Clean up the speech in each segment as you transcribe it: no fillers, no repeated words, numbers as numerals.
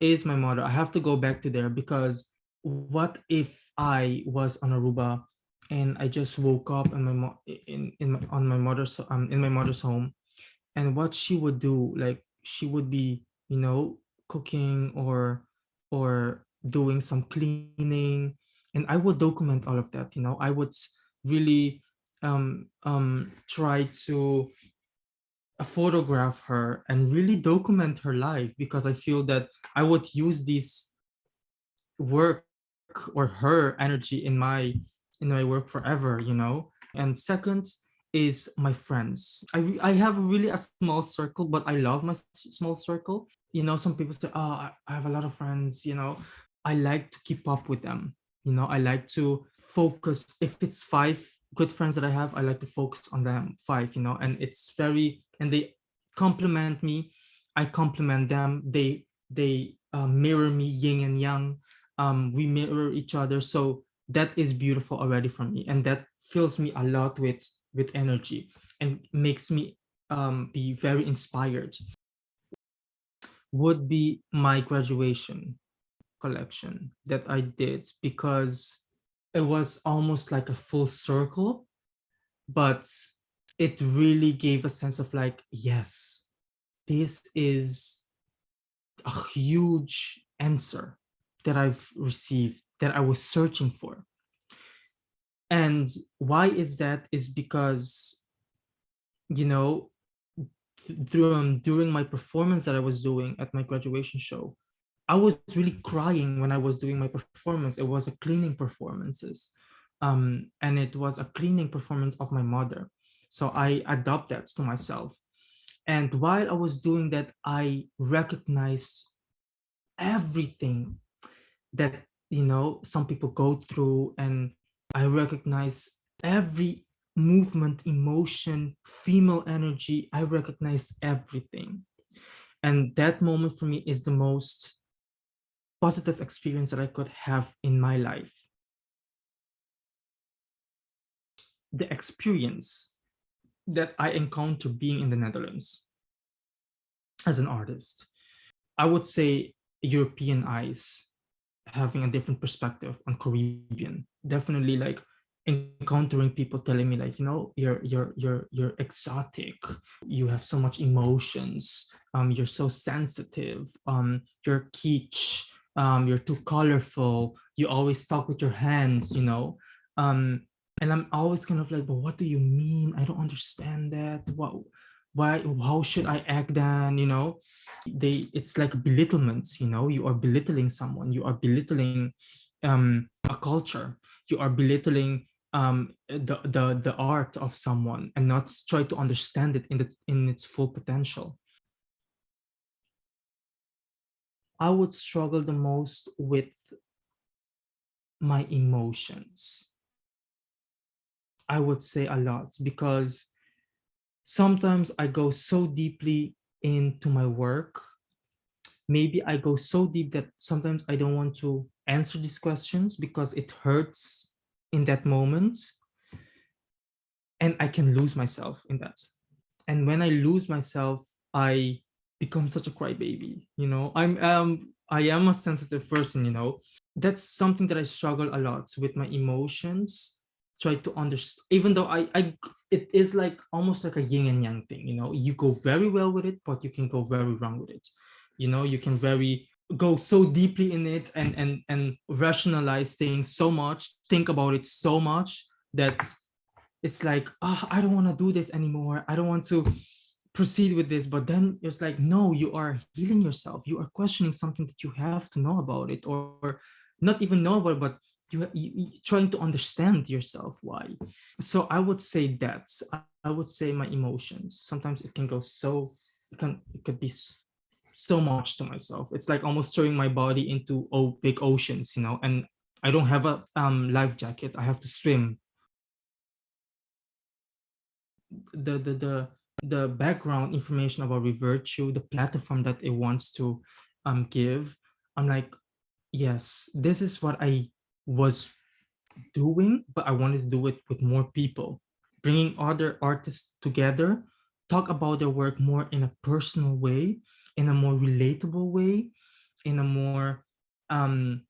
is my mother. I have to go back to there, because what if I was on Aruba and I just woke up in on my mother's in my mother's home, and what she would do, like she would be, cooking or doing some cleaning, and I would document all of that. I would really try to photograph her and really document her life, because I feel that I would use this work or her energy in my work forever. And second is my friends. I have really a small circle, but I love my small circle. Some people say, oh, I have a lot of friends. I like to keep up with them. I like to focus. If it's five good friends that I have, I like to focus on them five. And they compliment me, I compliment them. They mirror me, yin and yang. We mirror each other, so that is beautiful already for me, and that fills me a lot with energy and makes me be very inspired. Would be my graduation collection that I did, because it was almost like a full circle, but it really gave a sense of like, yes, this is a huge answer that I've received, that I was searching for. And why is that? Is because, you know, during my performance that I was doing at my graduation show, I was really crying when I was doing my performance. It was a cleaning performances. And it was a cleaning performance of my mother. So I adopt that to myself. And while I was doing that, I recognized everything that some people go through, and I recognize every movement, emotion, female energy. I recognize everything. And that moment for me is the most positive experience that I could have in my life. The experience that I encountered being in the Netherlands as an artist, I would say European eyes having a different perspective on Caribbean. Definitely, like, encountering people telling me, like, you're exotic, you have so much emotions, you're so sensitive, you're kitsch, you're too colorful, you always talk with your hands. And I'm always kind of like, but what do you mean? I don't understand that. Why, how should I act then? It's like belittlement. You are belittling someone, you are belittling a culture, you are belittling the art of someone, and not try to understand it in its full potential. I would struggle the most with my emotions. I would say a lot, because sometimes I go so deeply into my work. Maybe I go so deep that sometimes I don't want to answer these questions because it hurts in that moment. And I can lose myself in that. And when I lose myself, I become such a crybaby. I am a sensitive person. That's something that I struggle a lot with my emotions. Try to understand, even though I it is like almost like a yin and yang thing. You go very well with it, but you can go very wrong with it. You can very go so deeply in it, and rationalize things so much, think about it so much, that it's like, oh, I don't want to do this anymore, I don't want to proceed with this. But then it's like, no, you are healing yourself, you are questioning something that you have to know about it, or not even know about it, but you trying to understand yourself why. So I would say that, I would say my emotions, sometimes it can go so, it could be so much to myself. It's like almost throwing my body into big oceans, and I don't have a life jacket, I have to swim. The background information about Revirtue, the platform that it wants to give, I'm like, yes, this is what I was doing, but I wanted to do it with more people, bringing other artists together, talk about their work more in a personal way, in a more relatable way, in a more um,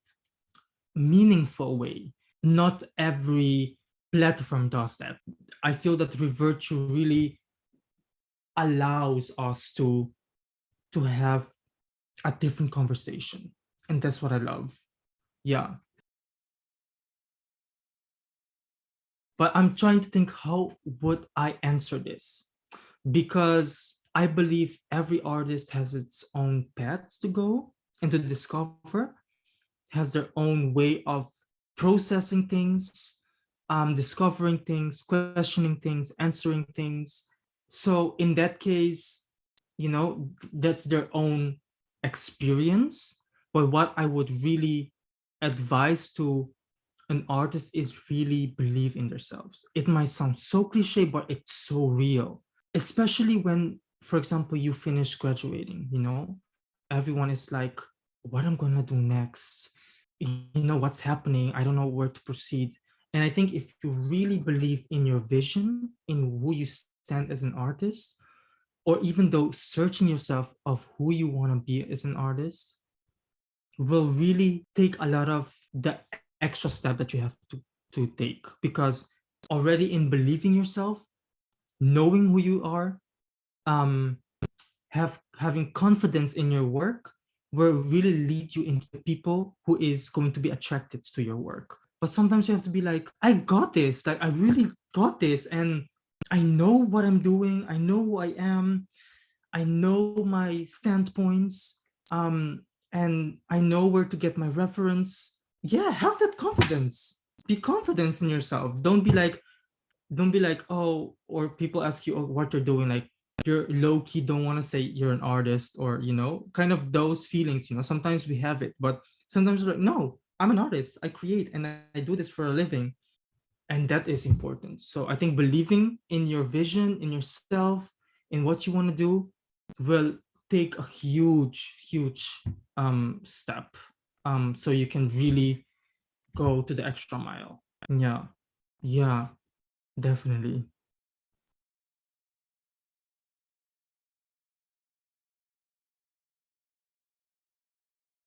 meaningful way. Not every platform does that. I feel that Revirtue really allows us to have a different conversation, and that's what I love. Yeah, but I'm trying to think, how would I answer this, because I believe every artist has its own path to go and to discover, has their own way of processing things, discovering things, questioning things, answering things. So in that case, that's their own experience. But what I would really advise to an artist is really believe in themselves. It might sound so cliche, but it's so real. Especially when, for example, you finish graduating, everyone is like, what I'm gonna do next? What's happening? I don't know where to proceed. And I think if you really believe in your vision, in who you stand as an artist, or even though searching yourself of who you want to be as an artist, will really take a lot of the extra step that you have to take, because already in believing yourself, knowing who you are, um having confidence in your work, will really lead you into the people who is going to be attracted to your work. But sometimes you have to be like, I got this, like I really got this, and I know what I'm doing, I know who I am, I know my standpoints, um, and I know where to get my reference. Yeah, have that confidence. Be confident in yourself. Don't be like, oh, or people ask you, oh, what you're doing, like you're low key don't want to say you're an artist, or kind of those feelings. Sometimes we have it, but sometimes we're like, no, I'm an artist, I create and I do this for a living. And that is important. So I think believing in your vision, in yourself, in what you want to do, will take a huge step, so you can really go to the extra mile. Yeah, yeah, definitely.